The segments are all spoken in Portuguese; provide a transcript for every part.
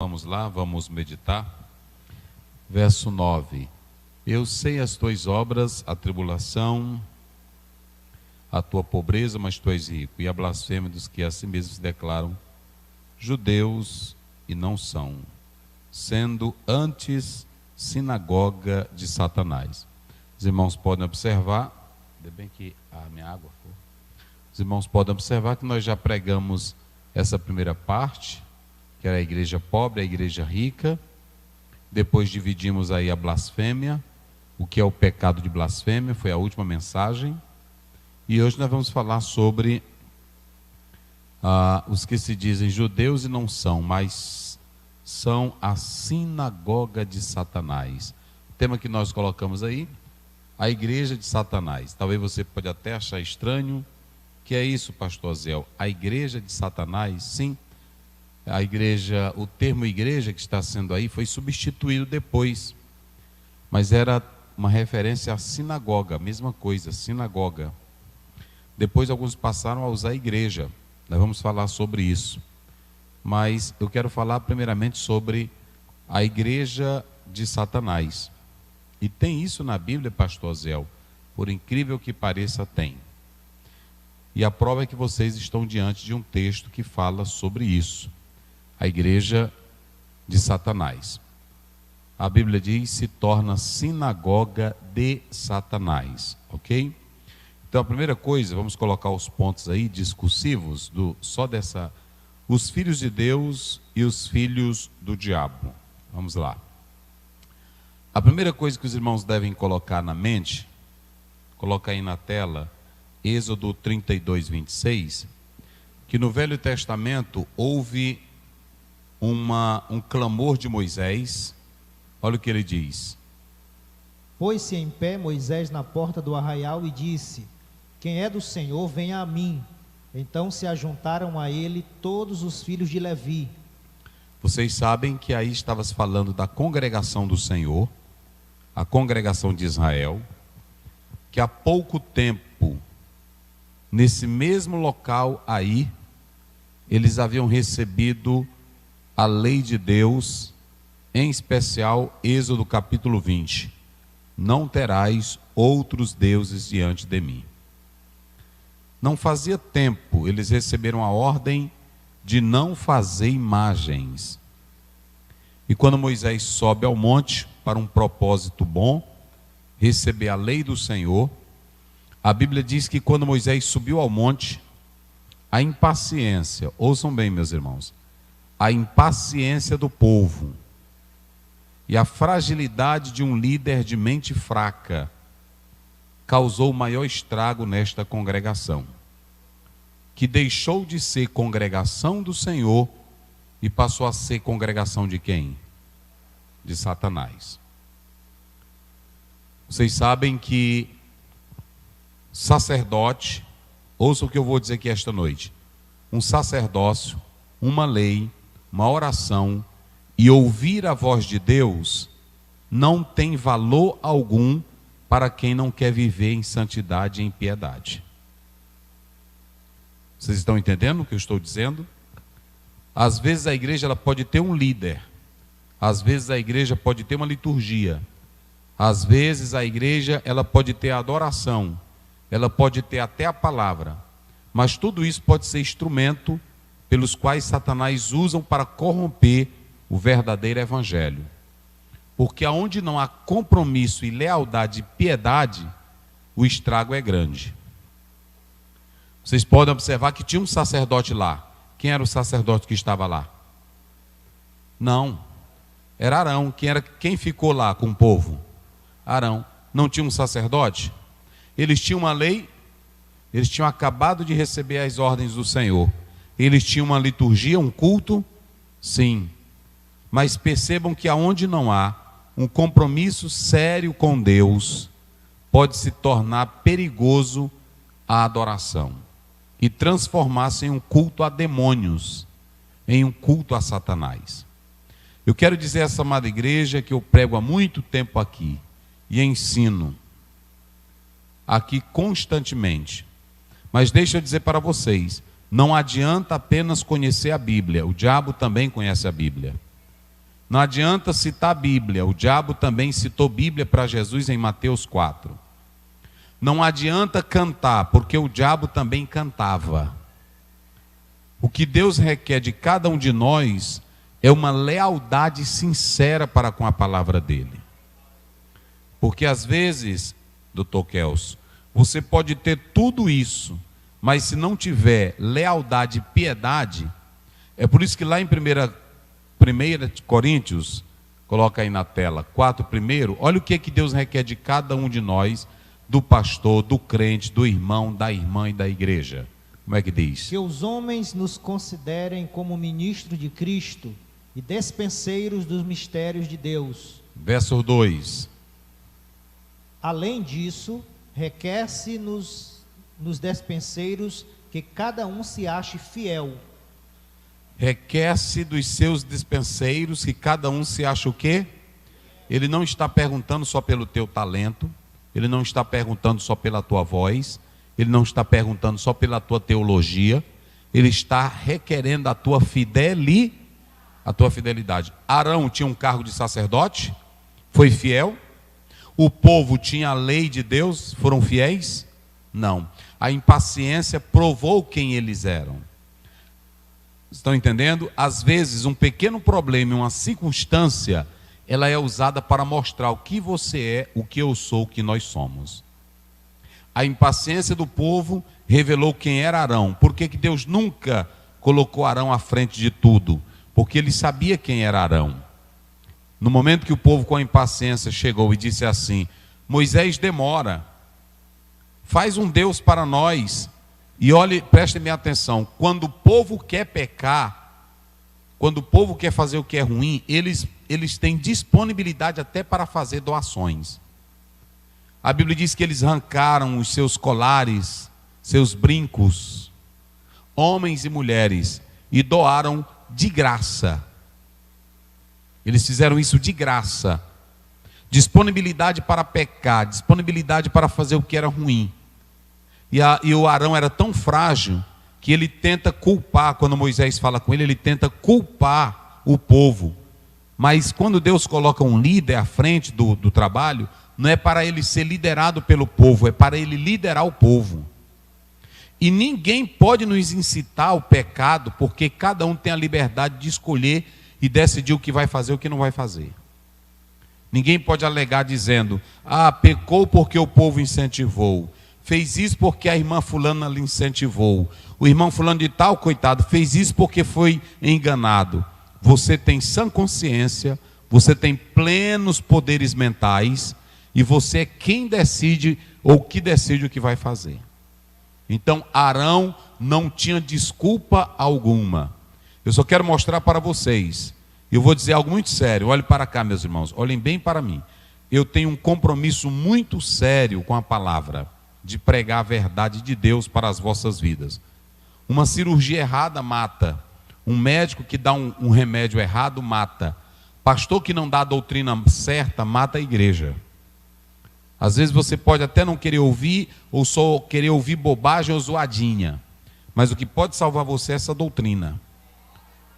Vamos lá, vamos meditar. Verso 9. Eu sei as tuas obras, a tribulação, a tua pobreza, mas tu és rico, e a blasfêmia dos que a si mesmos se declaram judeus e não são, sendo antes sinagoga de Satanás. Os irmãos podem observar, ainda bem que a minha água for. Os irmãos podem observar que nós já pregamos essa primeira parte, que era a igreja pobre, a igreja rica. Depois dividimos aí a blasfêmia, o que é o pecado de blasfêmia, foi a última mensagem. E hoje nós vamos falar sobre os que se dizem judeus e não são, mas são a sinagoga de Satanás. O tema que nós colocamos aí, a igreja de Satanás. Talvez você pode até achar estranho, que é isso, pastor Zéu? A igreja de Satanás? Sim. A igreja, o termo igreja que está sendo aí foi substituído depois, mas era uma referência à sinagoga, a mesma coisa, sinagoga. Depois alguns passaram a usar igreja, nós vamos falar sobre isso, mas eu quero falar primeiramente sobre a igreja de Satanás. E tem isso na Bíblia, pastor Zéu, por incrível que pareça, tem. E a prova é que vocês estão diante de um texto que fala sobre isso. A igreja de Satanás. A Bíblia diz, se torna sinagoga de Satanás, ok? Então a primeira coisa, vamos colocar os pontos aí discursivos, os filhos de Deus e os filhos do diabo. Vamos lá. A primeira coisa que os irmãos devem colocar na mente, coloca aí na tela, Êxodo 32, 26, que no Velho Testamento houve um clamor de Moisés. Olha o que ele diz. Pôs-se em pé Moisés na porta do arraial e disse: quem é do Senhor, venha a mim. Então se ajuntaram a ele todos os filhos de Levi. Vocês sabem que aí estava se falando da congregação do Senhor, a congregação de Israel, que há pouco tempo, nesse mesmo local aí, eles haviam recebido a lei de Deus, em especial Êxodo capítulo 20. Não terás outros deuses diante de mim. Não fazia tempo, eles receberam a ordem de não fazer imagens. E quando Moisés sobe ao monte para um propósito bom, receber a lei do Senhor, a Bíblia diz que quando Moisés subiu ao monte, a impaciência, ouçam bem meus irmãos, a impaciência do povo e a fragilidade de um líder de mente fraca causou o maior estrago nesta congregação, que deixou de ser congregação do Senhor e passou a ser congregação de quem? De Satanás. Vocês sabem que sacerdote, ouça o que eu vou dizer aqui esta noite, um sacerdócio, uma lei, uma oração e ouvir a voz de Deus não tem valor algum para quem não quer viver em santidade e em piedade. Vocês estão entendendo o que eu estou dizendo? Às vezes a igreja ela pode ter um líder, às vezes a igreja pode ter uma liturgia, às vezes a igreja ela pode ter a adoração, ela pode ter até a palavra, mas tudo isso pode ser instrumento pelos quais Satanás usam para corromper o verdadeiro evangelho. Porque aonde não há compromisso e lealdade e piedade, o estrago é grande. Vocês podem observar que tinha um sacerdote lá. Quem era o sacerdote que estava lá? Não, era Arão. Quem ficou lá com o povo? Arão. Não tinha um sacerdote? Eles tinham uma lei, eles tinham acabado de receber as ordens do Senhor. Eles tinham uma liturgia, um culto? Sim. Mas percebam que aonde não há um compromisso sério com Deus, pode se tornar perigoso a adoração e transformar-se em um culto a demônios, em um culto a Satanás. Eu quero dizer a essa amada igreja que eu prego há muito tempo aqui e ensino aqui constantemente. Mas deixa eu dizer para vocês, não adianta apenas conhecer a Bíblia, o diabo também conhece a Bíblia. Não adianta citar a Bíblia, o diabo também citou Bíblia para Jesus em Mateus 4. Não adianta cantar, porque o diabo também cantava. O que Deus requer de cada um de nós é uma lealdade sincera para com a palavra dele. Porque às vezes, doutor Kelso, você pode ter tudo isso, mas se não tiver lealdade e piedade, é por isso que lá em 1 Coríntios, coloca aí na tela, 4:1, olha o que Deus requer de cada um de nós, do pastor, do crente, do irmão, da irmã e da igreja. Como é que diz? Que os homens nos considerem como ministros de Cristo e despenseiros dos mistérios de Deus. Verso 2. Além disso, requer-se nos despenseiros que cada um se ache fiel. Requer-se dos seus dispenseiros que cada um se ache o quê? Ele não está perguntando só pelo teu talento, ele não está perguntando só pela tua voz, ele não está perguntando só pela tua teologia, ele está requerendo a tua fidelidade. Arão tinha um cargo de sacerdote, foi fiel. O povo tinha a lei de Deus, foram fiéis? Não. A impaciência provou quem eles eram. Estão entendendo? Às vezes um pequeno problema, uma circunstância, ela é usada para mostrar o que você é, o que eu sou, o que nós somos. A impaciência do povo revelou quem era Arão. Por que Deus nunca colocou Arão à frente de tudo? Porque ele sabia quem era Arão. No momento que o povo com a impaciência chegou e disse assim: Moisés demora, faz um Deus para nós. E olhe, prestem minha atenção, quando o povo quer pecar, quando o povo quer fazer o que é ruim, eles têm disponibilidade até para fazer doações. A Bíblia diz que eles arrancaram os seus colares, seus brincos, homens e mulheres, e doaram de graça. Eles fizeram isso de graça. Disponibilidade para pecar, disponibilidade para fazer o que era ruim. E o Arão era tão frágil que ele tenta culpar, quando Moisés fala com ele, ele tenta culpar o povo. Mas quando Deus coloca um líder à frente do trabalho, não é para ele ser liderado pelo povo, é para ele liderar o povo. E ninguém pode nos incitar ao pecado, porque cada um tem a liberdade de escolher e decidir o que vai fazer e o que não vai fazer. Ninguém pode alegar dizendo: pecou porque o povo incentivou, fez isso porque a irmã fulana lhe incentivou, o irmão fulano de tal, coitado, fez isso porque foi enganado. Você tem sã consciência, você tem plenos poderes mentais, e você é quem decide, ou que decide o que vai fazer. Então Arão não tinha desculpa alguma. Eu só quero mostrar para vocês, eu vou dizer algo muito sério. Olhem para cá, meus irmãos, olhem bem para mim. Eu tenho um compromisso muito sério com a palavra, de pregar a verdade de Deus para as vossas vidas. Uma cirurgia errada mata. Um médico que dá um remédio errado mata. Pastor que não dá a doutrina certa mata a igreja. Às vezes você pode até não querer ouvir, ou só querer ouvir bobagem ou zoadinha, mas o que pode salvar você é essa doutrina,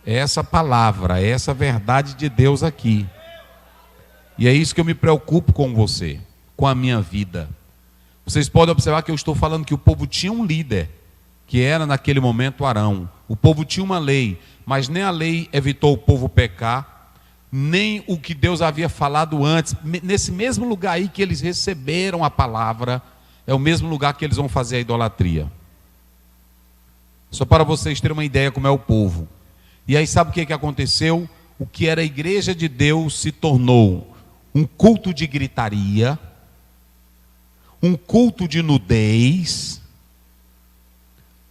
é essa palavra, é essa verdade de Deus aqui. E é isso que eu me preocupo com você, com a minha vida. Vocês podem observar que eu estou falando que o povo tinha um líder, que era naquele momento Arão. O povo tinha uma lei, mas nem a lei evitou o povo pecar, nem o que Deus havia falado antes. Nesse mesmo lugar aí que eles receberam a palavra, é o mesmo lugar que eles vão fazer a idolatria. Só para vocês terem uma ideia como é o povo. E aí sabe o que aconteceu? O que era a igreja de Deus se tornou um culto de gritaria, um culto de nudez.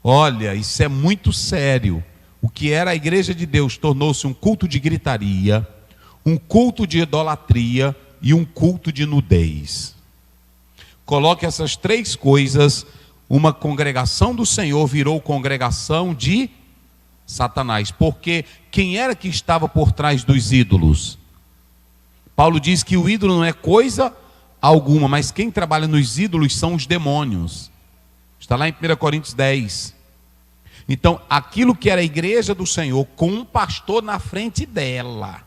Olha, isso é muito sério. O que era a igreja de Deus tornou-se um culto de gritaria, um culto de idolatria e um culto de nudez. Coloque essas três coisas, uma congregação do Senhor virou congregação de Satanás. Porque quem era que estava por trás dos ídolos? Paulo diz que o ídolo não é coisa alguma, mas quem trabalha nos ídolos são os demônios. Está lá em 1 Coríntios 10. Então, aquilo que era a igreja do Senhor, com um pastor na frente dela,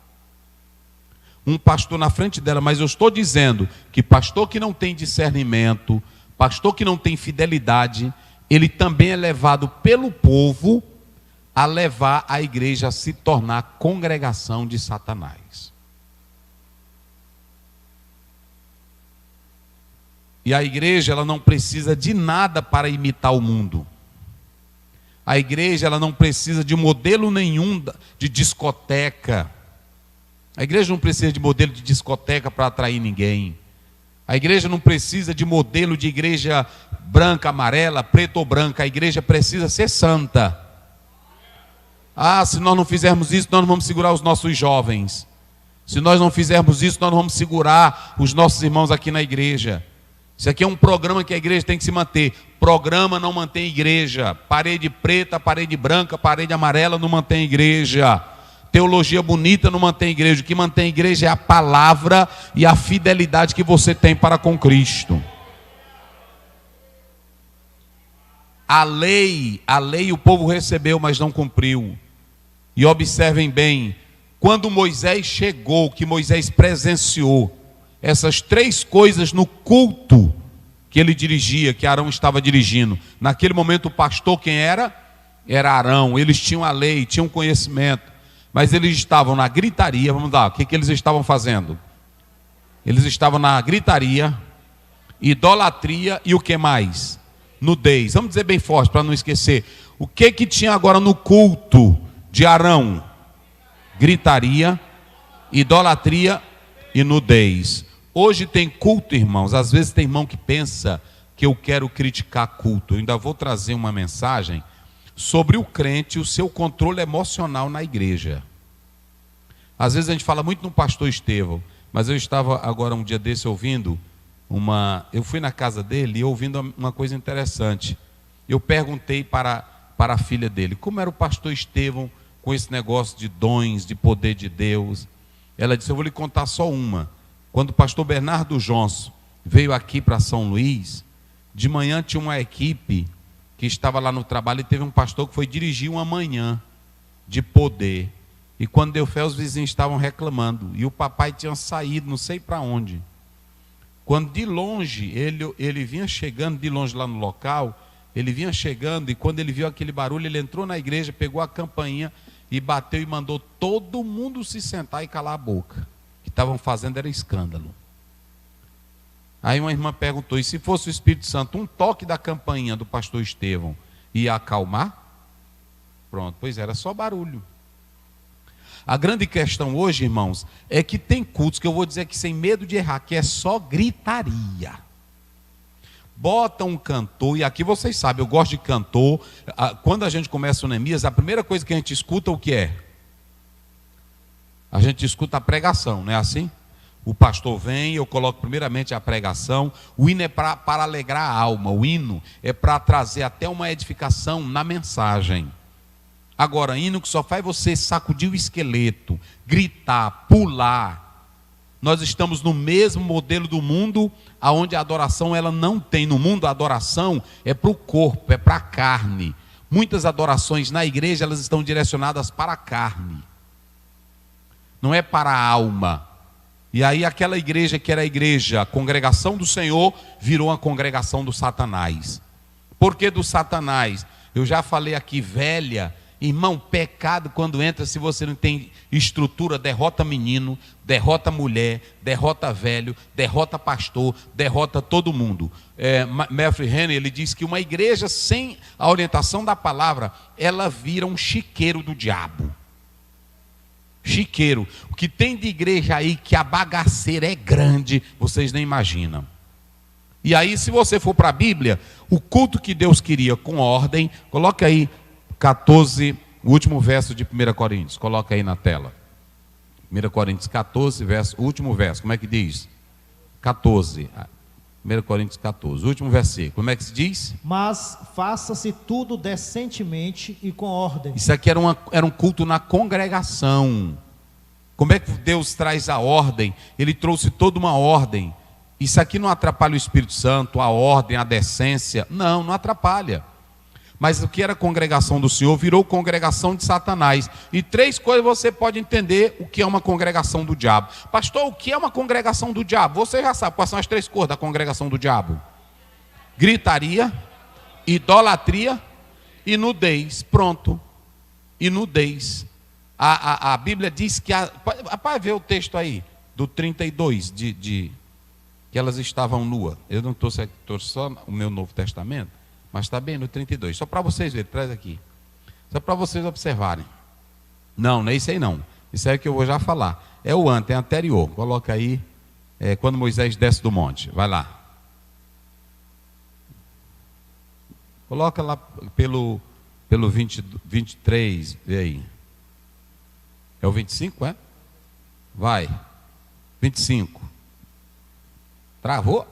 um pastor na frente dela, mas eu estou dizendo que pastor que não tem discernimento, pastor que não tem fidelidade, ele também é levado pelo povo a levar a igreja a se tornar congregação de Satanás. E a igreja, ela não precisa de nada para imitar o mundo. A igreja, ela não precisa de modelo nenhum de discoteca. A igreja não precisa de modelo de discoteca para atrair ninguém. A igreja não precisa de modelo de igreja branca, amarela, preta ou branca. A igreja precisa ser santa. Ah, se nós não fizermos isso, nós não vamos segurar os nossos jovens. Se nós não fizermos isso, nós não vamos segurar os nossos irmãos aqui na igreja. Isso aqui é um programa que a igreja tem que se manter. Programa não mantém igreja. Parede preta, parede branca, parede amarela não mantém igreja. Teologia bonita não mantém igreja. O que mantém igreja é a palavra e a fidelidade que você tem para com Cristo. A lei o povo recebeu, mas não cumpriu. E observem bem, quando Moisés chegou, que Moisés presenciou essas três coisas no culto que ele dirigia, que Arão estava dirigindo. Naquele momento o pastor quem era? Era Arão. Eles tinham a lei, tinham conhecimento, mas eles estavam na gritaria. Vamos lá, o que eles estavam fazendo? Eles estavam na gritaria, idolatria e o que mais? Nudez. Vamos dizer bem forte para não esquecer. O que tinha agora no culto de Arão? Gritaria, idolatria e nudez. Hoje tem culto, irmãos. Às vezes tem irmão que pensa que eu quero criticar culto. Eu ainda vou trazer uma mensagem sobre o crente e o seu controle emocional na igreja. Às vezes a gente fala muito no pastor Estevão, mas eu estava agora um dia desse ouvindo eu fui na casa dele e ouvindo uma coisa interessante. Eu perguntei para a filha dele, como era o pastor Estevão com esse negócio de dons, de poder de Deus. Ela disse, eu vou lhe contar só uma. Quando o pastor Bernardo Johnson veio aqui para São Luís, de manhã tinha uma equipe que estava lá no trabalho e teve um pastor que foi dirigir uma manhã de poder. E quando deu fé, os vizinhos estavam reclamando. E o papai tinha saído, não sei para onde. Quando de longe, ele vinha chegando, de longe lá no local, ele vinha chegando e quando ele viu aquele barulho, ele entrou na igreja, pegou a campainha e bateu e mandou todo mundo se sentar e calar a boca. O que estavam fazendo era escândalo. Aí uma irmã perguntou, e se fosse o Espírito Santo, um toque da campainha do pastor Estevão ia acalmar? Pronto, pois era só barulho. A grande questão hoje, irmãos, é que tem cultos que eu vou dizer que sem medo de errar, que é só gritaria. Bota um cantor, e aqui vocês sabem, eu gosto de cantor. Quando a gente começa o Neemias, a primeira coisa que a gente escuta o que é? A gente escuta a pregação, não é assim? O pastor vem, eu coloco primeiramente a pregação. O hino é para alegrar a alma, o hino é para trazer até uma edificação na mensagem. Agora, hino que só faz você sacudir o esqueleto, gritar, pular. Nós estamos no mesmo modelo do mundo, onde a adoração ela não tem. No mundo a adoração é para o corpo, é para a carne. Muitas adorações na igreja elas estão direcionadas para a carne. Não é para a alma. E aí aquela igreja que era a igreja, a congregação do Senhor, virou a congregação do Satanás. Por que do Satanás? Eu já falei aqui, velha. Irmão, pecado quando entra, se você não tem estrutura, derrota menino, derrota mulher, derrota velho, derrota pastor, derrota todo mundo. Matthew Henry, ele diz que uma igreja sem a orientação da palavra, ela vira um chiqueiro do diabo. Chiqueiro. O que tem de igreja aí que a bagaceira é grande, vocês nem imaginam. E aí, se você for para a Bíblia, o culto que Deus queria com ordem, coloca aí 14, o último verso de 1 Coríntios, coloca aí na tela. 1 Coríntios 14, o último verso, como é que diz? 14, 1 Coríntios 14, o último versículo, como é que se diz? Mas faça-se tudo decentemente e com ordem. Isso aqui era um culto na congregação. Como é que Deus traz a ordem? Ele trouxe toda uma ordem. Isso aqui não atrapalha o Espírito Santo, a ordem, a decência. Não atrapalha. Mas o que era congregação do Senhor virou congregação de Satanás. E 3 coisas você pode entender o que é uma congregação do diabo. Pastor, o que é uma congregação do diabo? Você já sabe quais são as 3 cores da congregação do diabo: gritaria, idolatria e nudez. Pronto. E nudez. A Bíblia diz que... Vai ver o texto aí, do 32, que elas estavam nuas. Eu não estou só o meu Novo Testamento, mas está bem no 32. Só para vocês verem, traz aqui. Só para vocês observarem. Não é isso aí não. Isso aí é que eu vou já falar. É o é anterior. Coloca aí, quando Moisés desce do monte. Vai lá. Coloca lá pelo 23, vê aí. É o 25, é? Vai. 25. Travou?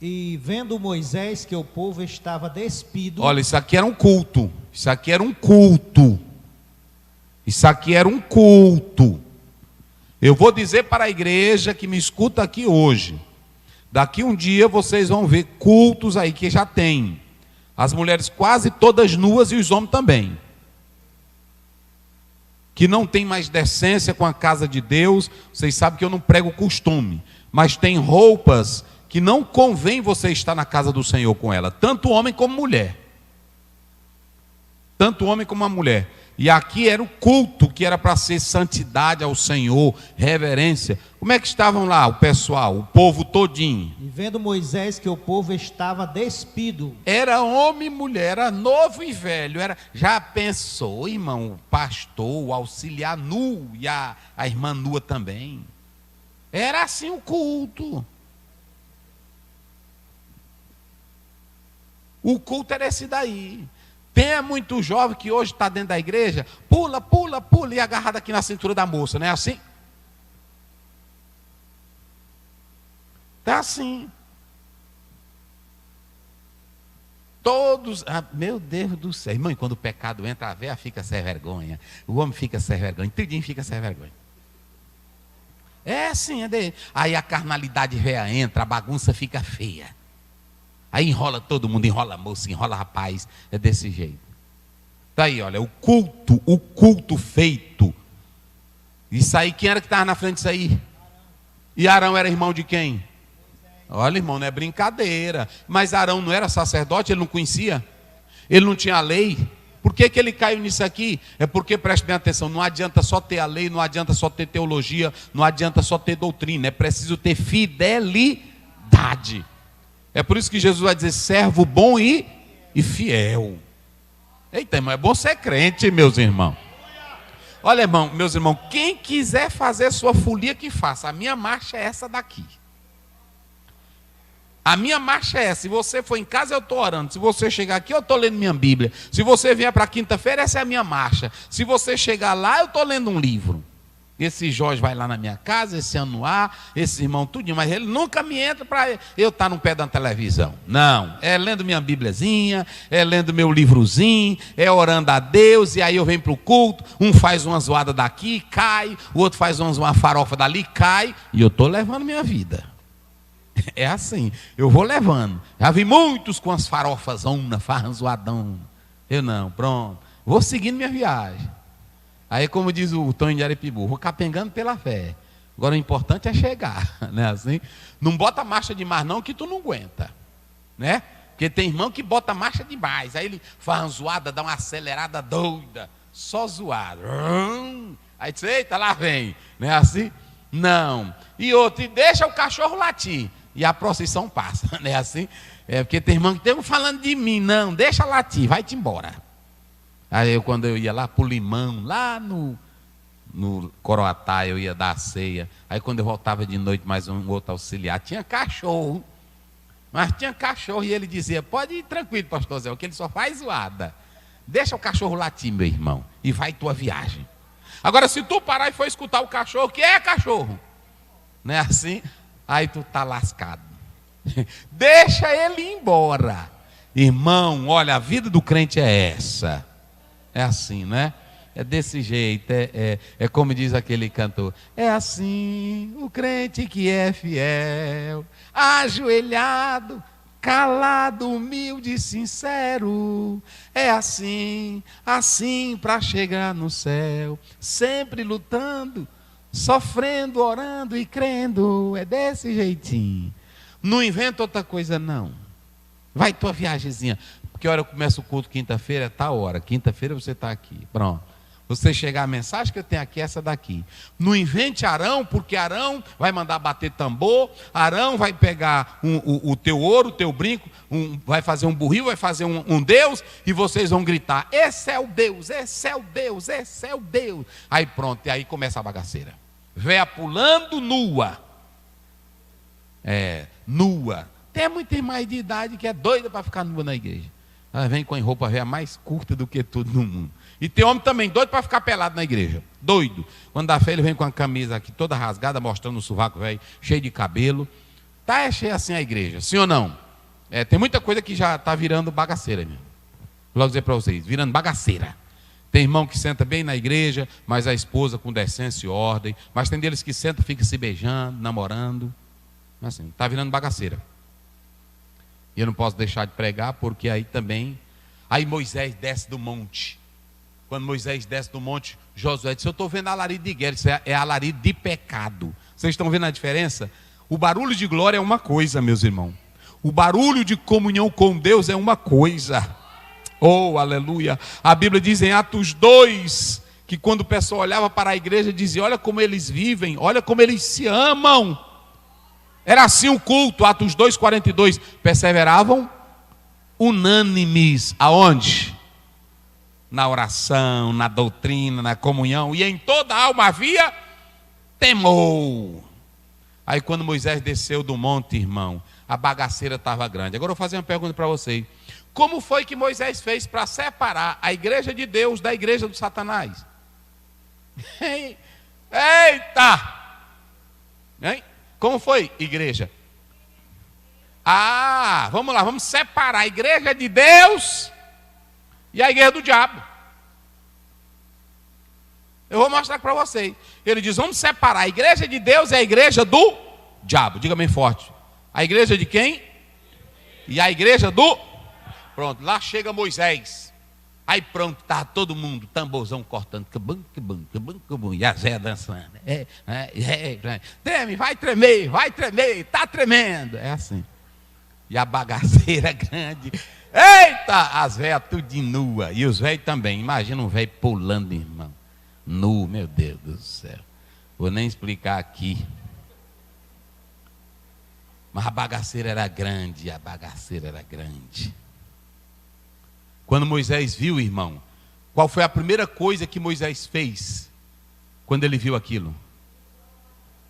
E vendo Moisés que o povo estava despido... Olha, isso aqui era um culto. Isso aqui era um culto. Isso aqui era um culto. Eu vou dizer para a igreja que me escuta aqui hoje. Daqui um dia vocês vão ver cultos aí que já tem. As mulheres quase todas nuas e os homens também. Que não tem mais decência com a casa de Deus. Vocês sabem que eu não prego costume. Mas tem roupas que não convém você estar na casa do Senhor com ela. Tanto homem como mulher. Tanto homem como a mulher. E aqui era o culto que era para ser santidade ao Senhor, reverência. Como é que estavam lá o pessoal, o povo todinho? E vendo Moisés que o povo estava despido. Era homem e mulher, era novo e velho. Já pensou, irmão, o pastor, o auxiliar nu e a irmã nua também. Era assim o culto. O culto era esse daí. Tem muito jovem que hoje está dentro da igreja, pula, pula, pula e agarrado aqui na cintura da moça, não é assim? Está assim. Todos, meu Deus do céu, irmão, quando o pecado entra, a véia fica sem vergonha, o homem fica sem vergonha, tudinho fica sem vergonha. É assim, aí a carnalidade véia entra, a bagunça fica feia. Aí enrola todo mundo, enrola moça, enrola rapaz, é desse jeito. Tá aí, olha, o culto feito. Isso aí, quem era que estava na frente disso aí? E Arão era irmão de quem? Olha, irmão, não é brincadeira. Mas Arão não era sacerdote, ele não conhecia? Ele não tinha a lei? Por que ele caiu nisso aqui? É porque, preste bem atenção, não adianta só ter a lei, não adianta só ter teologia, não adianta só ter doutrina, é preciso ter fidelidade. É por isso que Jesus vai dizer servo bom e fiel. Eita, irmão, é bom ser crente, meus irmãos. Olha, irmão, meus irmãos, quem quiser fazer sua folia, que faça. A minha marcha é essa daqui. A minha marcha é essa. Se você for em casa, eu estou orando. Se você chegar aqui, eu estou lendo minha Bíblia. Se você vier para quinta-feira, essa é a minha marcha. Se você chegar lá, eu estou lendo um livro. Esse Jorge vai lá na minha casa, esse Anuar, esse irmão tudinho, mas ele nunca me entra para eu estar no pé da televisão. Não, é lendo minha Bíbliazinha, é lendo meu livrozinho, é orando a Deus, e aí eu venho para o culto, um faz uma zoada daqui, cai, o outro faz uma farofa dali, cai, e eu estou levando minha vida. É assim, eu vou levando. Já vi muitos com as farofas, farranzoadão. Eu não, pronto, vou seguindo minha viagem. Aí, como diz o Tonho de Arepibu, vou capengando pela fé. Agora o importante é chegar, né? Assim, não bota marcha demais não, que tu não aguenta, né? Porque tem irmão que bota marcha demais, aí ele faz uma zoada, dá uma acelerada doida, só zoado. Aí diz, eita, lá vem, né? Assim, não. E outro, e deixa o cachorro latir, e a procissão passa, né? Assim, porque tem irmão que tem falando de mim, não, deixa latir, vai-te embora. Aí quando eu ia lá para o Limão, lá no Coroatá, eu ia dar a ceia. Aí quando eu voltava de noite, mais um outro auxiliar, tinha cachorro. Mas tinha cachorro e ele dizia, pode ir tranquilo, pastor Zé, que ele só faz zoada. Deixa o cachorro latir, meu irmão, e vai tua viagem. Agora, se tu parar e for escutar o cachorro, que é cachorro? Não é assim? Aí tu tá lascado. Deixa ele ir embora. Irmão, olha, a vida do crente é essa. É assim, né? É desse jeito, é como diz aquele cantor. É assim, o crente que é fiel, ajoelhado. calado, humilde e sincero. É assim, assim para chegar no céu, sempre lutando, sofrendo, orando e crendo. É desse jeitinho. Não inventa outra coisa não. Vai tua viagemzinha. Porque hora eu começo o culto quinta-feira, é tal hora. Quinta-feira você está aqui. Pronto. Você chegar a mensagem que eu tenho aqui, essa daqui. Não invente Arão, porque Arão vai mandar bater tambor, Arão vai pegar o teu ouro, o teu brinco, vai fazer um burril, vai fazer um Deus, e vocês vão gritar, esse é o Deus, esse é o Deus, esse é o Deus. Aí pronto, e aí começa a bagaceira. Véia pulando nua. Nua. Tem muita irmã de idade que é doida para ficar nua na igreja. Ela vem com a roupa véia mais curta do que tudo no mundo. E tem homem também doido para ficar pelado na igreja. Doido. Quando dá fé, ele vem com a camisa aqui toda rasgada, mostrando o sovaco velho, cheio de cabelo. Tá cheio assim a igreja, sim ou não? Tem muita coisa que já está virando bagaceira mesmo. Vou logo dizer para vocês, virando bagaceira. Tem irmão que senta bem na igreja, mas a esposa com decência e ordem. Mas tem deles que senta, fica se beijando, namorando. Assim, está virando bagaceira. E eu não posso deixar de pregar, porque aí também... Aí Moisés desce do monte. Quando Moisés desce do monte, Josué disse, eu estou vendo alarido de guerra. Isso é alarido de pecado. Vocês estão vendo a diferença? O barulho de glória é uma coisa, meus irmãos. O barulho de comunhão com Deus é uma coisa. Oh, aleluia. A Bíblia diz em Atos 2, que quando o pessoal olhava para a igreja, dizia, olha como eles vivem, olha como eles se amam. Era assim o culto, Atos 2, 42. Perseveravam unânimes. Aonde? Na oração, na doutrina, na comunhão. E em toda a alma havia temor. Aí quando Moisés desceu do monte, irmão, a bagaceira estava grande. Agora eu vou fazer uma pergunta para vocês. Como foi que Moisés fez para separar a igreja de Deus da igreja do Satanás? Eita! Hein? Como foi, igreja? Vamos lá, vamos separar a igreja de Deus e a igreja do diabo. Eu vou mostrar para vocês. Ele diz, vamos separar a igreja de Deus e a igreja do diabo. Diga bem forte. A igreja de quem? E a igreja do... Pronto, lá chega Moisés. Aí pronto, tá todo mundo, tamborzão cortando, e a Zé dançando. Treme, vai tremer, tá tremendo. É assim. E a bagaceira grande. Eita, as velhas tudo de nua. E os velhos também. Imagina um velho pulando, irmão. Nu, meu Deus do céu. Vou nem explicar aqui. Mas a bagaceira era grande, Quando Moisés viu, irmão, qual foi a primeira coisa que Moisés fez quando ele viu aquilo?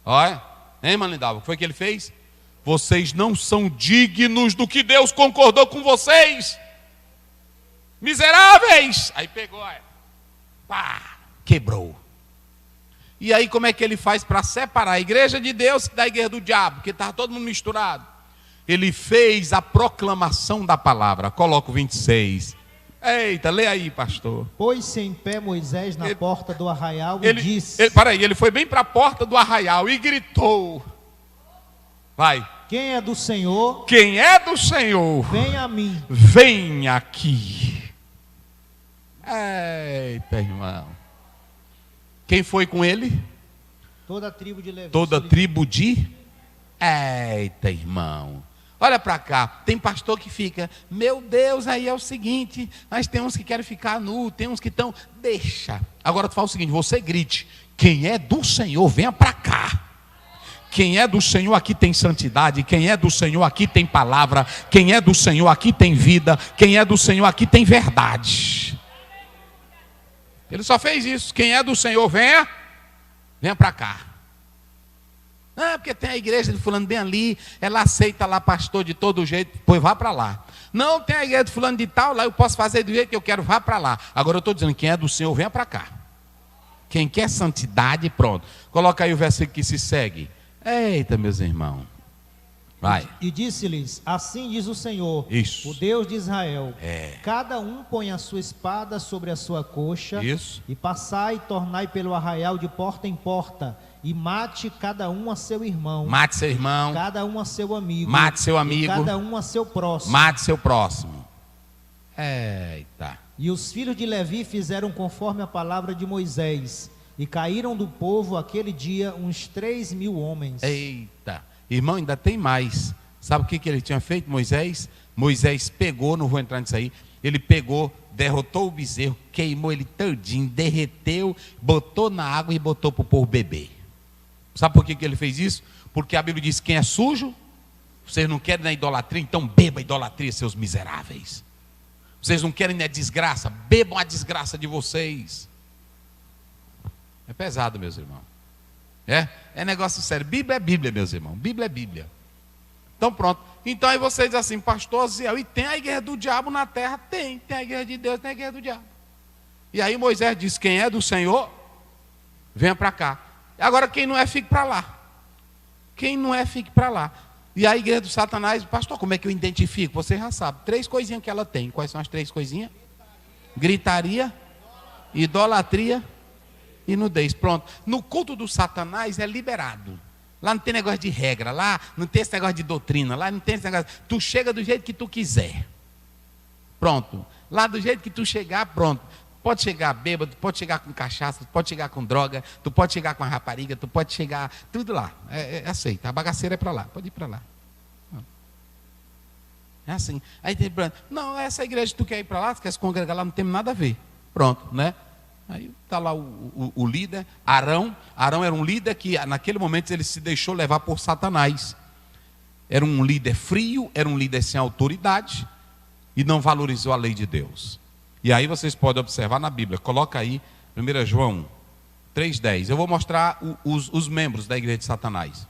Olha, hein, Manindal, o que foi que ele fez? Vocês não são dignos do que Deus concordou com vocês, miseráveis. Aí pegou, pá, quebrou. E aí como é que ele faz para separar a igreja de Deus da igreja do diabo? Porque estava todo mundo misturado. Ele fez a proclamação da palavra. Coloca o 26. Eita, lê aí, pastor. Pôs-se em pé Moisés na porta do arraial e disse... Ele foi bem para a porta do arraial e gritou. Vai. Quem é do Senhor? Quem é do Senhor? Venha a mim. Venha aqui. Eita, irmão. Quem foi com ele? Toda a tribo de Levi. Toda a tribo de... Eita, irmão. Olha para cá, tem pastor que fica, meu Deus, aí é o seguinte, nós temos que querem ficar nu, tem uns que estão, deixa. Agora tu fala o seguinte, você grite, quem é do Senhor, venha para cá. Quem é do Senhor aqui tem santidade, quem é do Senhor aqui tem palavra, quem é do Senhor aqui tem vida, quem é do Senhor aqui tem verdade. Ele só fez isso, quem é do Senhor, venha para cá. Porque tem a igreja de fulano bem ali, ela aceita lá pastor de todo jeito, pois vá para lá. Não, tem a igreja de fulano de tal, lá eu posso fazer do jeito que eu quero, vá para lá. Agora eu estou dizendo, quem é do Senhor, venha para cá. Quem quer santidade, pronto. Coloca aí o versículo que se segue. Eita, meus irmãos. Vai. E disse-lhes, assim diz o Senhor, isso, o Deus de Israel, cada um põe a sua espada sobre a sua coxa, isso, e passai e tornai pelo arraial de porta em porta, e mate cada um a seu irmão, Mate seu irmão, cada um a seu amigo, mate seu e amigo, cada um a seu próximo. mate seu próximo. Eita. E os filhos de Levi fizeram conforme a palavra de Moisés, e caíram do povo aquele dia uns 3.000 homens. Eita. Irmão, ainda tem mais. Sabe o que ele tinha feito, Moisés? Moisés pegou, não vou entrar nisso aí, ele pegou, derrotou o bezerro, queimou ele todinho, derreteu, botou na água e botou para o povo beber. Sabe por que ele fez isso? Porque a Bíblia diz: quem é sujo, vocês não querem na idolatria, então beba a idolatria, seus miseráveis. Vocês não querem na desgraça, bebam a desgraça de vocês. É pesado, meus irmãos. É negócio sério. Bíblia é Bíblia, meus irmãos. Bíblia é Bíblia. Então pronto. Então aí você diz assim: pastor Ziel, e tem a igreja do diabo na terra? Tem a igreja de Deus, tem a igreja do diabo. E aí Moisés diz: quem é do Senhor, venha para cá. Agora quem não é, fique para lá. Quem não é, fique para lá. E a igreja do Satanás: pastor, como é que eu identifico? Você já sabe, 3 coisinhas que ela tem. Quais são as 3 coisinhas? Gritaria, idolatria e nudez. Pronto. No culto do Satanás é liberado. Lá não tem negócio de regra, lá não tem esse negócio de doutrina, lá não tem esse negócio. Tu chega do jeito que tu quiser. Pronto. Lá do jeito que tu chegar, pronto. Pode chegar bêbado, pode chegar com cachaça, pode chegar com droga, tu pode chegar com a rapariga, tu pode chegar, tudo lá. É aceita. A bagaceira é para lá, pode ir para lá. É assim. Aí tem não, essa igreja tu quer ir para lá, tu quer se congregar lá, não tem nada a ver. Pronto, né? Aí está lá o líder, Arão. Arão era um líder que naquele momento ele se deixou levar por Satanás. Era um líder frio, era um líder sem autoridade e não valorizou a lei de Deus. E aí vocês podem observar na Bíblia, coloca aí 1 João 3,10. Eu vou mostrar os membros da igreja de Satanás.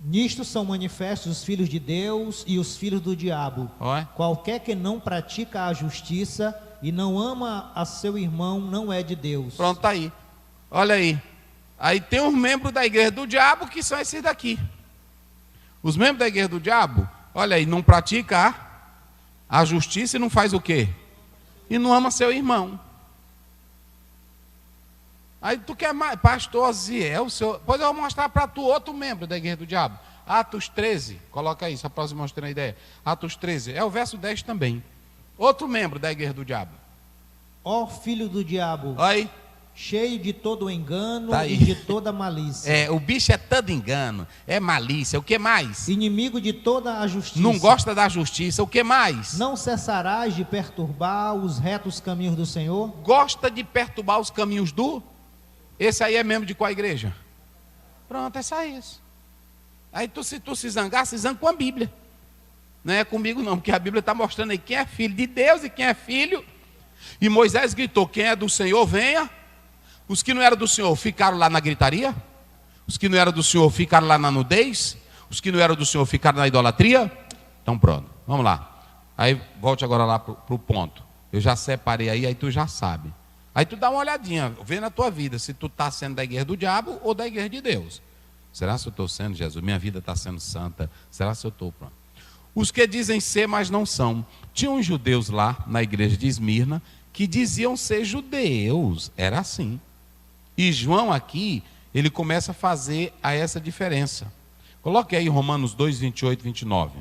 Nisto são manifestos os filhos de Deus e os filhos do diabo. Olha. Qualquer que não pratica a justiça e não ama a seu irmão não é de Deus. Pronto, tá aí. Olha aí. Aí tem os membros da igreja do diabo, que são esses daqui. Os membros da igreja do diabo, olha aí, não pratica a justiça e não faz o quê? E não ama seu irmão. Aí tu quer mais, pastor Ziel, pois eu vou mostrar para tu outro membro da igreja do diabo. Atos 13, coloca aí, só para você mostrar uma ideia. Atos 13, é o verso 10 também. Outro membro da igreja do diabo. Ó filho do diabo, aí, cheio de todo engano tá e de toda malícia. O bicho é todo engano, é malícia, o que mais? Inimigo de toda a justiça. Não gosta da justiça, o que mais? Não cessarás de perturbar os retos caminhos do Senhor? Gosta de perturbar os caminhos do... Esse aí é membro de qual igreja? Pronto, é só isso. Aí se tu se zangar, se zanga com a Bíblia. Não é comigo não, porque a Bíblia está mostrando aí quem é filho de Deus e quem é filho. E Moisés gritou: quem é do Senhor, venha. Os que não eram do Senhor ficaram lá na gritaria. Os que não eram do Senhor ficaram lá na nudez. Os que não eram do Senhor ficaram na idolatria. Então pronto, vamos lá. Aí volte agora lá para o ponto. Eu já separei aí tu já sabe. Aí tu dá uma olhadinha, vê na tua vida se tu está sendo da igreja do diabo ou da igreja de Deus. Será se eu estou sendo, Jesus? Minha vida está sendo santa. Será se eu estou? Pronto. Os que dizem ser, mas não são. Tinham uns judeus lá na igreja de Esmirna que diziam ser judeus. Era assim. E João aqui, ele começa a fazer essa diferença. Coloque aí Romanos 2, 28, 29.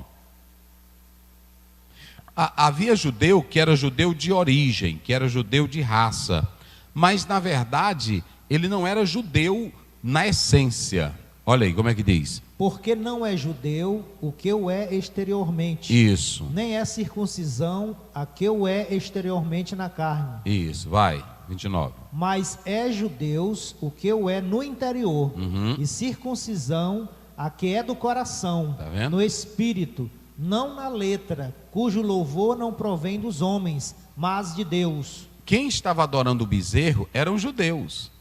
Havia judeu que era judeu de origem, que era judeu de raça. Mas, na verdade, ele não era judeu na essência. Olha aí, como é que diz? Porque não é judeu o que o é exteriormente. Isso. Nem é circuncisão a que o é exteriormente na carne. Isso, vai, 29. Mas é judeus o que o é no interior. E circuncisão a que é do coração, tá vendo? no espírito, não na letra, cujo louvor não provém dos homens, mas de Deus. Quem estava adorando o bezerro eram os judeus.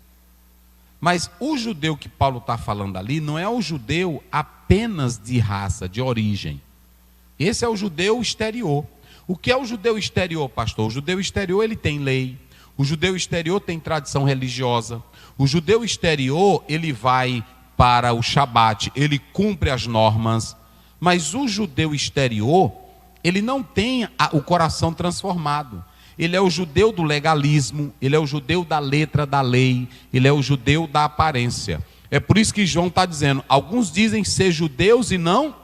Mas o judeu que Paulo está falando ali não é o judeu apenas de raça, de origem. Esse é o judeu exterior. O que é o judeu exterior, pastor? O judeu exterior, ele tem lei. O judeu exterior tem tradição religiosa. O judeu exterior, ele vai para o Shabat, ele cumpre as normas. Mas o judeu exterior, ele não tem o coração transformado. Ele é o judeu do legalismo, ele é o judeu da letra da lei, ele é o judeu da aparência. É por isso que João está dizendo, alguns dizem ser judeus e não,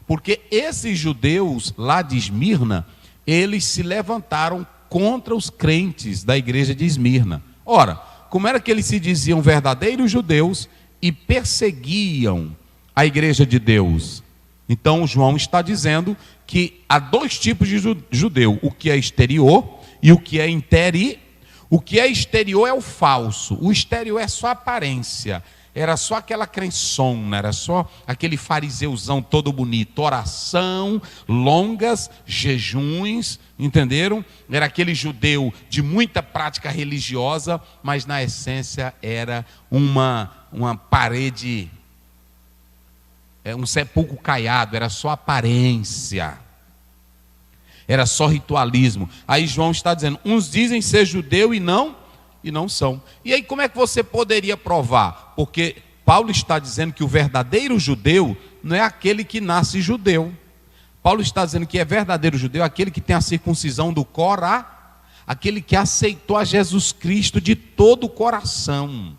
porque esses judeus lá de Esmirna, eles se levantaram contra os crentes da igreja de Esmirna. Ora, como era que eles se diziam verdadeiros judeus e perseguiam a igreja de Deus? Então João está dizendo que há dois tipos de judeu, o que é exterior e o que é interior. O que é exterior é o falso, o exterior é só aparência, era só aquela crençona, era só aquele fariseuzão todo bonito, oração, longas, jejuns, entenderam? Era aquele judeu de muita prática religiosa, mas na essência era uma parede, um sepulcro caiado, era só aparência. Era só ritualismo. Aí João está dizendo, uns dizem ser judeu e não são. E aí como é que você poderia provar? Porque Paulo está dizendo que o verdadeiro judeu não é aquele que nasce judeu. Paulo está dizendo que é verdadeiro judeu aquele que tem a circuncisão do coração, aquele que aceitou a Jesus Cristo de todo o coração.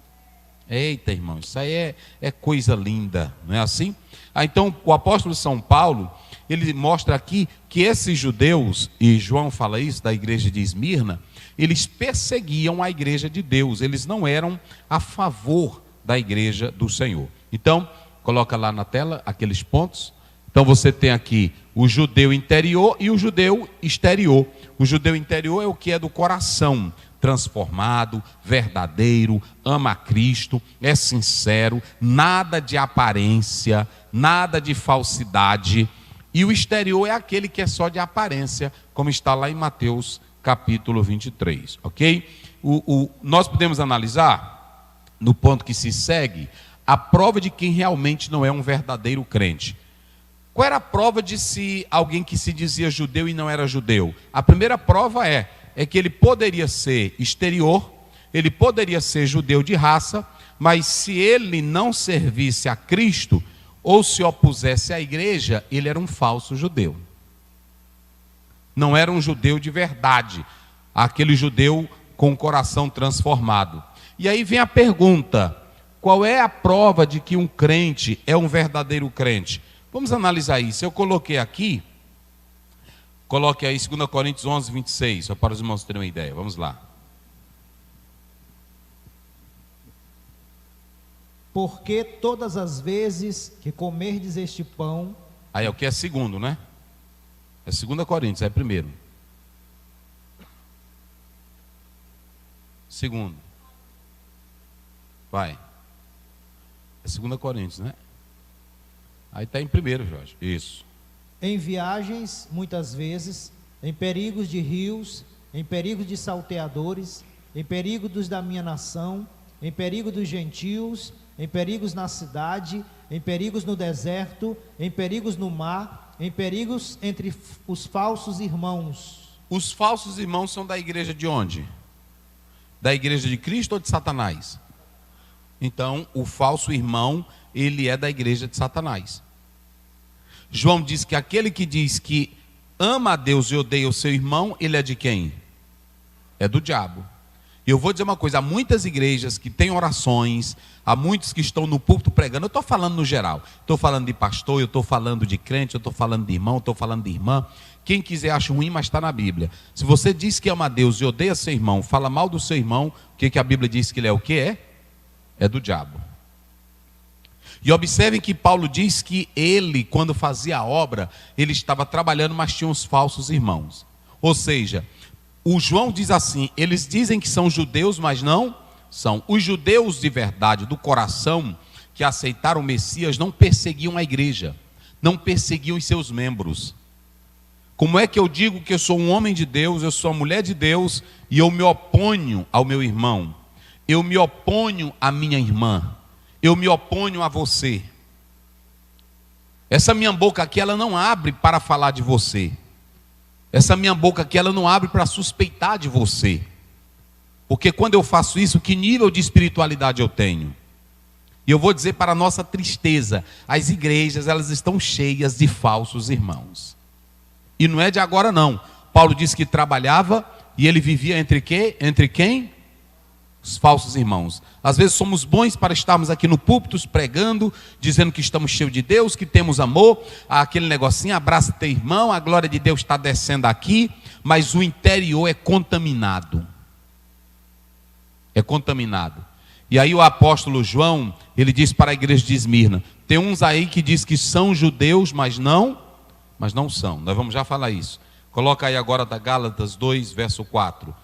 Eita, irmão, isso aí é coisa linda, não é assim? Então o apóstolo São Paulo, ele mostra aqui que esses judeus, e João fala isso da igreja de Esmirna, eles perseguiam a igreja de Deus, eles não eram a favor da igreja do Senhor. Então, coloca lá na tela aqueles pontos. Então você tem aqui o judeu interior e o judeu exterior. O judeu interior é o que é do coração, transformado, verdadeiro, ama a Cristo, é sincero, nada de aparência, nada de falsidade. E o exterior é aquele que é só de aparência, como está lá em Mateus capítulo 23, ok? Nós podemos analisar, no ponto que se segue, a prova de quem realmente não é um verdadeiro crente. Qual era a prova de se alguém que se dizia judeu e não era judeu? A primeira prova é que ele poderia ser exterior, ele poderia ser judeu de raça, mas se ele não servisse a Cristo, ou se opusesse à igreja, ele era um falso judeu. Não era um judeu de verdade, aquele judeu com o coração transformado. E aí vem a pergunta, qual é a prova de que um crente é um verdadeiro crente? Vamos analisar isso. Eu coloquei aqui, coloque aí 2 Coríntios 11, 26, só para os irmãos terem uma ideia. Vamos lá. Porque todas as vezes que comerdes este pão... Aí é o que é segundo, né? É 2 Coríntios, é primeiro. Segundo. Vai. É 2 Coríntios, né? Aí está em primeiro, Jorge. Isso. Em viagens, muitas vezes, em perigos de rios, em perigos de salteadores, em perigo dos da minha nação, em perigo dos gentios, em perigos na cidade, em perigos no deserto, em perigos no mar, em perigos entre os falsos irmãos. Os falsos irmãos são da igreja de onde? Da igreja de Cristo ou de Satanás? Então, o falso irmão, ele é da igreja de Satanás. João diz que aquele que diz que ama a Deus e odeia o seu irmão, ele é de quem? É do diabo. E eu vou dizer uma coisa, há muitas igrejas que têm orações, há muitos que estão no púlpito pregando, eu estou falando no geral, estou falando de pastor, eu estou falando de crente, eu estou falando de irmão, eu estou falando de irmã, quem quiser acha ruim, mas está na Bíblia. Se você diz que ama a Deus e odeia seu irmão, fala mal do seu irmão, o que a Bíblia diz que ele é o que é? É do diabo. E observem que Paulo diz que ele, quando fazia a obra, ele estava trabalhando, mas tinha uns falsos irmãos. Ou seja, o João diz assim, eles dizem que são judeus, mas não são. Os judeus de verdade, do coração, que aceitaram o Messias, não perseguiam a igreja, não perseguiam os seus membros. Como é que eu digo que eu sou um homem de Deus, eu sou uma mulher de Deus, e eu me oponho ao meu irmão? Eu me oponho à minha irmã? Eu me oponho a você? Essa minha boca aqui, ela não abre para falar de você. Essa minha boca aqui, ela não abre para suspeitar de você. Porque quando eu faço isso, que nível de espiritualidade eu tenho? E eu vou dizer para a nossa tristeza, as igrejas, elas estão cheias de falsos irmãos. E não é de agora não. Paulo disse que trabalhava e ele vivia entre quê? Entre quem? Os falsos irmãos. Às vezes somos bons para estarmos aqui no púlpito pregando, dizendo que estamos cheios de Deus, que temos amor, aquele negocinho, abraça teu irmão, a glória de Deus está descendo aqui, mas o interior é contaminado. É contaminado. E aí o apóstolo João, ele diz para a igreja de Esmirna, tem uns aí que diz que são judeus, mas não são. Nós vamos já falar isso. Coloca aí agora da Gálatas 2, verso 4.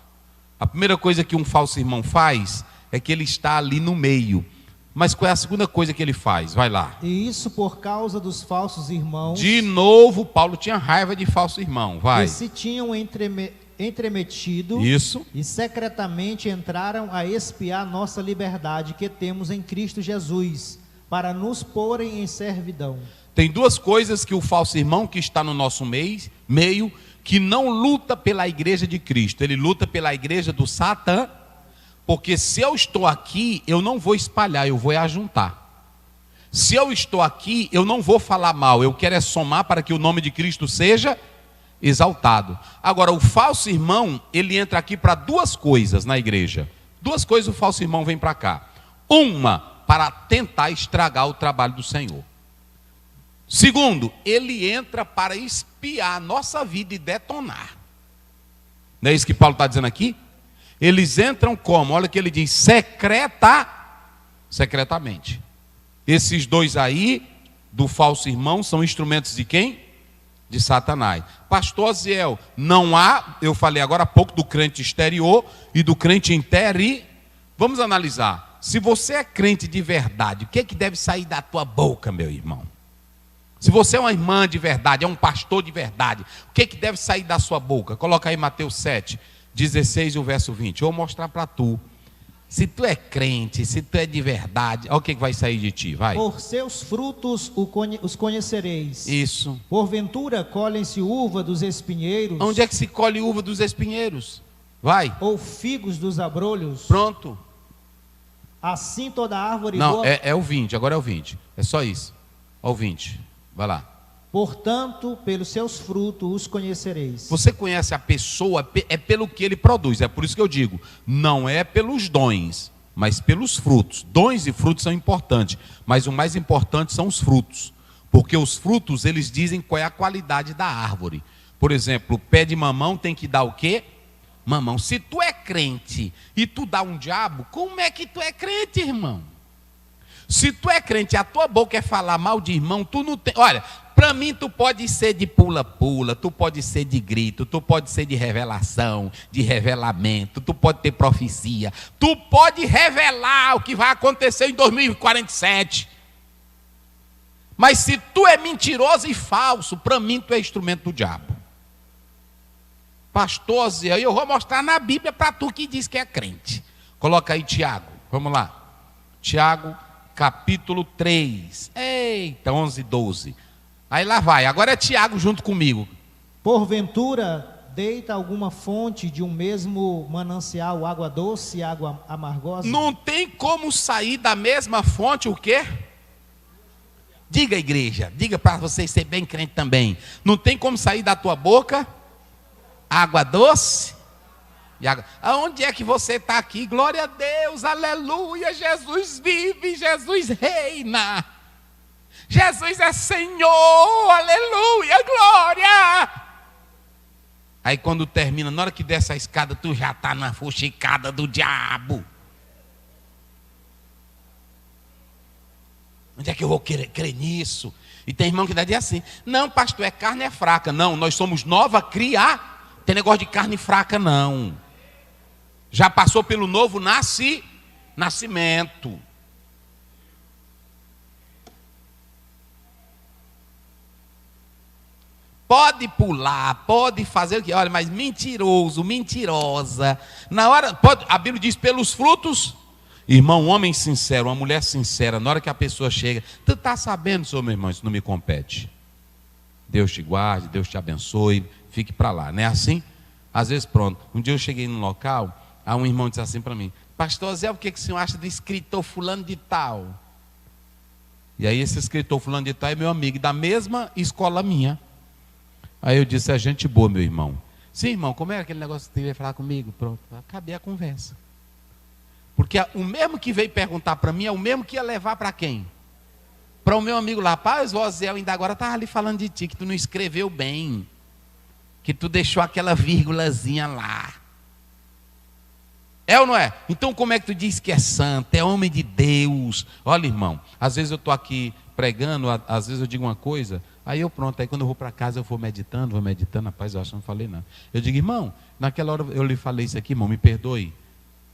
A primeira coisa que um falso irmão faz é que ele está ali no meio. Mas qual é a segunda coisa que ele faz? Vai lá. E isso por causa dos falsos irmãos. De novo, Paulo tinha raiva de falso irmão. Vai. Que se tinham entremetido. Isso. E secretamente entraram a espiar nossa liberdade que temos em Cristo Jesus, para nos porem em servidão. Tem duas coisas que o falso irmão que está no nosso meio, que não luta pela igreja de Cristo, ele luta pela igreja do Satã, porque se eu estou aqui, eu não vou espalhar, eu vou ajuntar. Se eu estou aqui, eu não vou falar mal, eu quero somar para que o nome de Cristo seja exaltado. Agora, o falso irmão, ele entra aqui para duas coisas na igreja. Duas coisas o falso irmão vem para cá. Uma, para tentar estragar o trabalho do Senhor. Segundo, ele entra para espiar a nossa vida e detonar. Não é isso que Paulo está dizendo aqui? Eles entram como? Olha o que ele diz, secretamente. Esses dois aí, do falso irmão, são instrumentos de quem? De Satanás. Pastor Aziel, não há, eu falei agora há pouco do crente exterior e do crente interior. Vamos analisar. Se você é crente de verdade, o que é que deve sair da tua boca, meu irmão? Se você é uma irmã de verdade, é um pastor de verdade, o que é que deve sair da sua boca? Coloca aí Mateus 7, 16 e o verso 20. Eu vou mostrar para tu. Se tu é crente, se tu é de verdade, olha o que vai sair de ti, vai. Por seus frutos os conhecereis. Isso. Porventura colhem-se uva dos espinheiros. Onde é que se colhe uva dos espinheiros? Vai. Ou figos dos abrolhos. Pronto. Assim toda árvore não, boa... é o 20, agora é o 20. É só isso. Olha o 20. Vai lá. Portanto, pelos seus frutos os conhecereis. Você conhece a pessoa, é pelo que ele produz. É por isso que eu digo, não é pelos dons, mas pelos frutos. Dons e frutos são importantes, mas o mais importante são os frutos. Porque os frutos, eles dizem qual é a qualidade da árvore. Por exemplo, o pé de mamão tem que dar o quê? Mamão. Se tu é crente e tu dá um diabo, como é que tu é crente, irmão? Se tu é crente, a tua boca é falar mal de irmão, tu não tem... Olha, para mim tu pode ser de pula-pula, tu pode ser de grito, tu pode ser de revelação, de revelamento, tu pode ter profecia, tu pode revelar o que vai acontecer em 2047. Mas se tu é mentiroso e falso, para mim tu é instrumento do diabo. Pastor Zé, eu vou mostrar na Bíblia para tu que diz que é crente. Coloca aí Tiago, vamos lá. Tiago, capítulo 3. Eita, 11 e 12. Aí lá vai, agora é Tiago junto comigo. Porventura, deita alguma fonte de um mesmo manancial, água doce e água amargosa? Não tem como sair da mesma fonte o quê? Diga, igreja, diga para vocês ser bem crente também. Não tem como sair da tua boca água doce e água... Aonde é que você está aqui? Glória a Deus, aleluia, Jesus vive, Jesus reina. Jesus é Senhor, aleluia, glória. Aí quando termina, na hora que desce a escada, tu já está na fuxicada do diabo. Onde é que eu vou crer nisso? E tem irmão que dá dia assim, não pastor, é carne é fraca. Não, nós somos nova criar. Tem negócio de carne fraca não. Já passou pelo novo nascimento. Pode pular, pode fazer o que? Olha, mas mentiroso, mentirosa. Na hora, pode, a Bíblia diz pelos frutos. Irmão, um homem sincero, uma mulher sincera, na hora que a pessoa chega, tu está sabendo, senhor, meu irmão, isso não me compete. Deus te guarde, Deus te abençoe, fique para lá, não é assim? Às vezes, pronto, um dia eu cheguei num local, aí um irmão disse assim para mim, pastor Zé, o que o senhor acha do escritor fulano de tal? E aí esse escritor fulano de tal é meu amigo, da mesma escola minha. Aí eu disse, é gente boa, meu irmão. Sim, irmão, como era aquele negócio que você ia falar comigo? Pronto, acabei a conversa. Porque o mesmo que veio perguntar para mim é o mesmo que ia levar para quem? Para o meu amigo lá. Rapaz, o Osiel ainda agora estava ali falando de ti, que tu não escreveu bem, que tu deixou aquela vírgulazinha lá. É ou não é? Então como é que tu diz que é santo, é homem de Deus? Olha, irmão, às vezes eu estou aqui pregando, às vezes eu digo uma coisa, aí eu pronto, aí quando eu vou para casa eu vou meditando, rapaz, eu acho que não falei nada. Eu digo, irmão, naquela hora eu lhe falei isso aqui, irmão, me perdoe.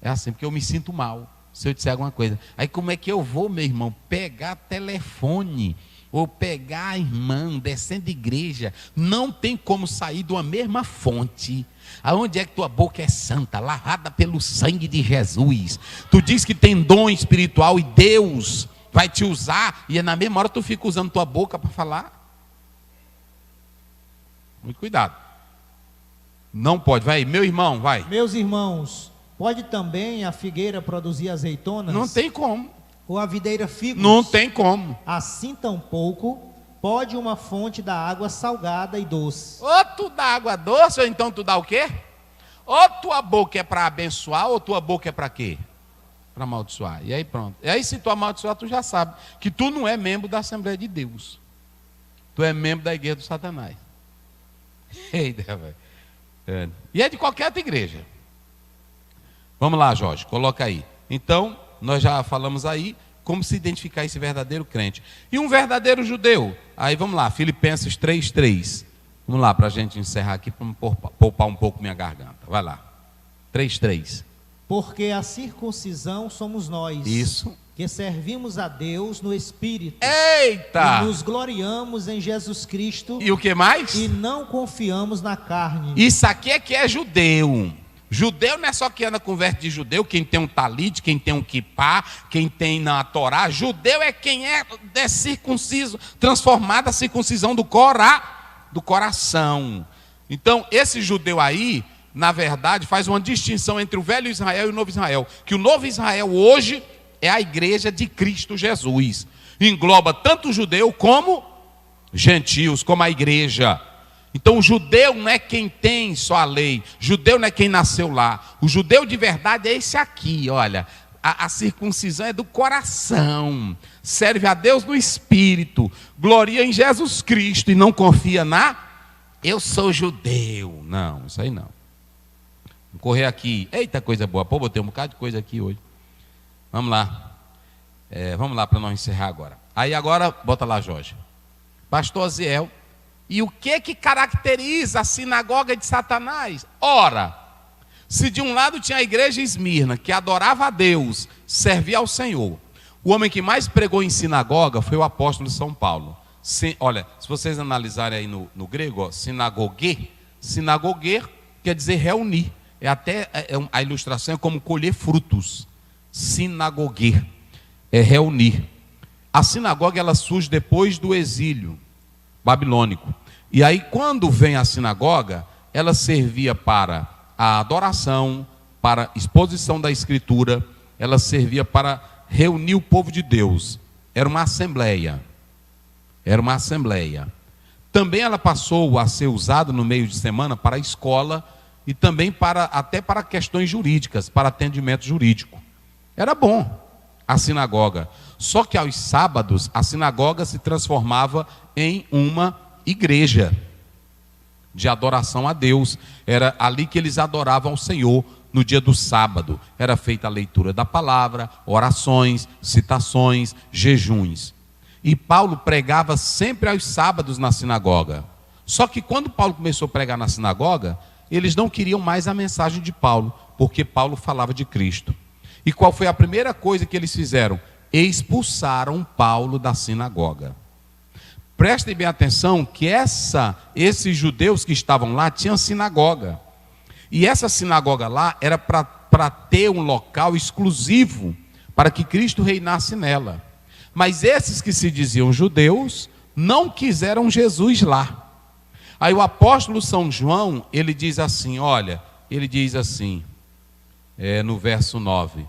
É assim, porque eu me sinto mal se eu disser alguma coisa. Aí como é que eu vou, meu irmão, pegar telefone, ou pegar a irmã, descendo de igreja? Não tem como sair de uma mesma fonte. Aonde é que tua boca é santa, lavada pelo sangue de Jesus? Tu diz que tem dom espiritual e Deus vai te usar, e na mesma hora tu fica usando tua boca para falar. Muito cuidado. Não pode, vai, meu irmão, vai. Meus irmãos, pode também a figueira produzir azeitonas? Não tem como. Ou a videira figos? Não tem como. Assim tampouco pode uma fonte da água salgada e doce. Ou tu dá água doce, ou então tu dá o quê? Ou tua boca é para abençoar, ou tua boca é para quê? Para amaldiçoar. E aí pronto. E aí se tu amaldiçoar, tu já sabe que tu não é membro da Assembleia de Deus. Tu é membro da igreja do Satanás. Eita, velho. E é de qualquer outra igreja. Vamos lá, Jorge, coloca aí. Então, nós já falamos aí como se identificar esse verdadeiro crente. E um verdadeiro judeu? Aí vamos lá, Filipenses 3:3. Vamos lá, para a gente encerrar aqui, para poupar um pouco minha garganta. Vai lá. 3:3. Porque a circuncisão somos nós. Isso. Que servimos a Deus no Espírito. Eita! E nos gloriamos em Jesus Cristo. E o que mais? E não confiamos na carne. Isso aqui é que é judeu. Judeu não é só quem anda com veste de judeu, quem tem um talite, quem tem um quipá, quem tem na Torá. Judeu é quem é circunciso, transformado a circuncisão do coração. Então, esse judeu aí, na verdade, faz uma distinção entre o velho Israel e o novo Israel. Que o novo Israel hoje é a igreja de Cristo Jesus. Engloba tanto o judeu como gentios, como a igreja. Então o judeu não é quem tem só a lei, judeu não é quem nasceu lá. O judeu de verdade é esse aqui, olha. A circuncisão é do coração, serve a Deus no Espírito, gloria em Jesus Cristo e não confia eu sou judeu. Não, isso aí não. Vou correr aqui, eita coisa boa, pô, botei um bocado de coisa aqui hoje. Vamos lá, vamos lá para nós encerrar agora. Aí agora, bota lá, Jorge. Pastor Osiel. E o que caracteriza a sinagoga de Satanás? Ora, se de um lado tinha a igreja Esmirna, que adorava a Deus, servia ao Senhor. O homem que mais pregou em sinagoga foi o apóstolo São Paulo. Olha, se vocês analisarem aí no grego, sinagogue quer dizer reunir. A ilustração é como colher frutos. Sinagogue é reunir. A sinagoga ela surge depois do exílio babilônico. E aí quando vem a sinagoga, ela servia para a adoração, para a exposição da escritura, ela servia para reunir o povo de Deus. Era uma assembleia. Também ela passou a ser usada no meio de semana para a escola e também até para questões jurídicas, para atendimento jurídico. Era bom a sinagoga. Só que aos sábados a sinagoga se transformava em uma igreja de adoração a Deus. Era ali que eles adoravam ao Senhor no dia do sábado. Era feita a leitura da palavra, orações, citações, jejuns. E Paulo pregava sempre aos sábados na sinagoga. Só que quando Paulo começou a pregar na sinagoga, eles não queriam mais a mensagem de Paulo, porque Paulo falava de Cristo. E qual foi a primeira coisa que eles fizeram? Expulsaram Paulo da sinagoga. Prestem bem atenção que esses judeus que estavam lá tinham sinagoga. E essa sinagoga lá era para ter um local exclusivo para que Cristo reinasse nela. Mas esses que se diziam judeus não quiseram Jesus lá. Aí o apóstolo São João, ele diz assim, no verso 9,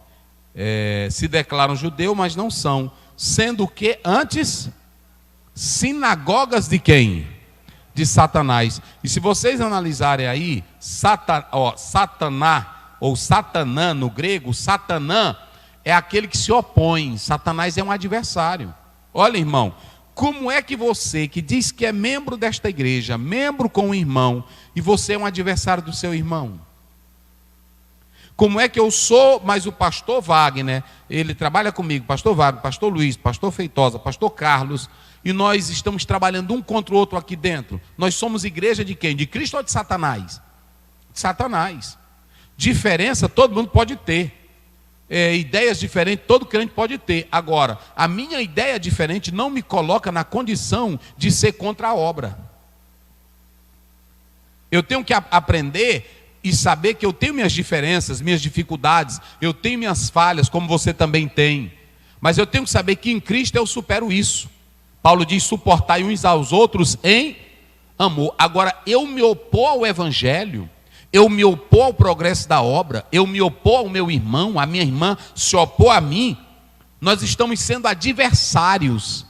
se declaram judeu, mas não são, sendo que antes sinagogas de quem? De Satanás. E se vocês analisarem aí, Satanás, ou Satanã no grego, Satanã é aquele que se opõe, Satanás é um adversário. Olha, irmão, como é que você que diz que é membro desta igreja, membro com o irmão, e você é um adversário do seu irmão? Como é que eu sou, mas o pastor Wagner, ele trabalha comigo, pastor Wagner, pastor Luiz, pastor Feitosa, pastor Carlos, e nós estamos trabalhando um contra o outro aqui dentro. Nós somos igreja de quem? De Cristo ou de Satanás? De Satanás. Diferença todo mundo pode ter. Ideias diferentes todo crente pode ter. Agora, a minha ideia diferente não me coloca na condição de ser contra a obra. Eu tenho que aprender e saber que eu tenho minhas diferenças, minhas dificuldades, eu tenho minhas falhas, como você também tem. Mas eu tenho que saber que em Cristo eu supero isso. Paulo diz: suportai uns aos outros em amor. Agora, eu me opor ao evangelho, eu me opor ao progresso da obra, eu me opor ao meu irmão, a minha irmã se opor a mim, nós estamos sendo adversários.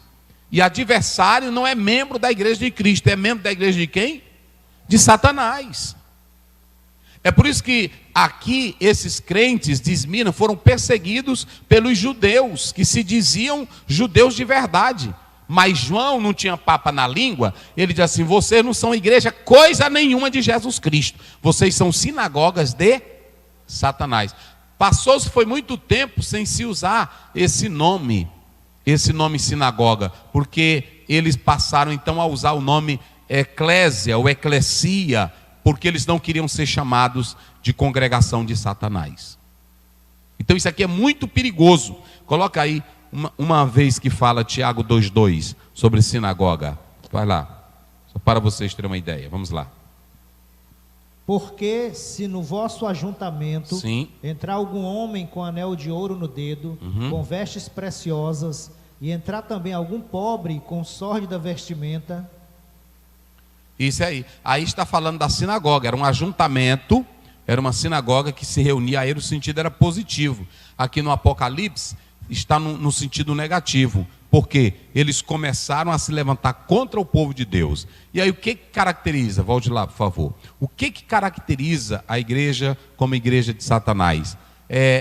E adversário não é membro da igreja de Cristo, é membro da igreja de quem? De Satanás. É por isso que aqui esses crentes de Esmirna foram perseguidos pelos judeus, que se diziam judeus de verdade. Mas João não tinha papa na língua, ele diz assim: vocês não são igreja coisa nenhuma de Jesus Cristo, vocês são sinagogas de Satanás. Passou-se foi muito tempo sem se usar esse nome sinagoga, porque eles passaram então a usar o nome eclésia ou eclesia, porque eles não queriam ser chamados de congregação de Satanás. Então isso aqui é muito perigoso. Coloca aí uma vez que fala Tiago 2,2 sobre sinagoga. Vai lá, só para vocês terem uma ideia. Vamos lá. Porque se no vosso ajuntamento entrar algum homem com anel de ouro no dedo, com vestes preciosas, e entrar também algum pobre com sórdida vestimenta. Isso aí está falando da sinagoga, era um ajuntamento, era uma sinagoga que se reunia, aí o sentido era positivo. Aqui no Apocalipse está no sentido negativo, porque eles começaram a se levantar contra o povo de Deus. E aí o que caracteriza, volte lá por favor, o que caracteriza a igreja como igreja de Satanás?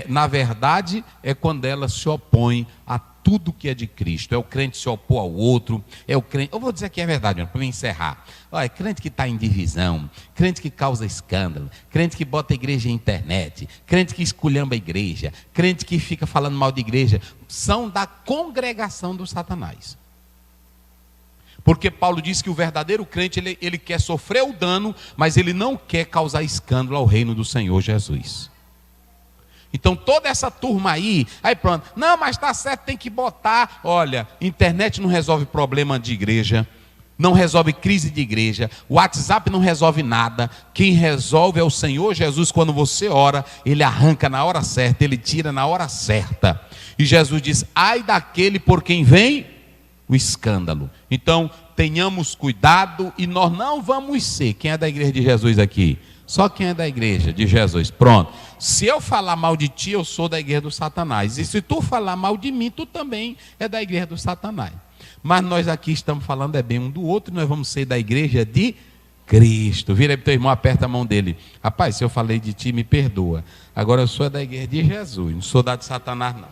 Na verdade, é quando ela se opõe a tudo que é de Cristo. É o crente se opor ao outro, é o crente, eu vou dizer que é verdade, para me encerrar. É crente que está em divisão, crente que causa escândalo, crente que bota a igreja em internet, crente que esculhamba a igreja, crente que fica falando mal de igreja, são da congregação do Satanás. Porque Paulo diz que o verdadeiro crente, ele quer sofrer o dano, mas ele não quer causar escândalo ao reino do Senhor Jesus. Então toda essa turma aí pronto, não, mas está certo, tem que botar. Olha, internet não resolve problema de igreja, não resolve crise de igreja, o WhatsApp não resolve nada. Quem resolve é o Senhor Jesus. Quando você ora, Ele arranca na hora certa, Ele tira na hora certa. E Jesus diz: ai daquele por quem vem o escândalo. Então tenhamos cuidado, e nós não vamos ser, quem é da igreja de Jesus aqui? Só quem é da igreja de Jesus, pronto. Se eu falar mal de ti, eu sou da igreja do Satanás. E se tu falar mal de mim, tu também é da igreja do Satanás. Mas nós aqui estamos falando bem um do outro, e nós vamos ser da igreja de Cristo. Vira aí para o teu irmão, aperta a mão dele. Rapaz, se eu falei de ti, me perdoa. Agora eu sou da igreja de Jesus, não sou da de Satanás não.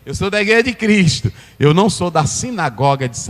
Eu sou da igreja de Cristo. Eu não sou da sinagoga de Satanás.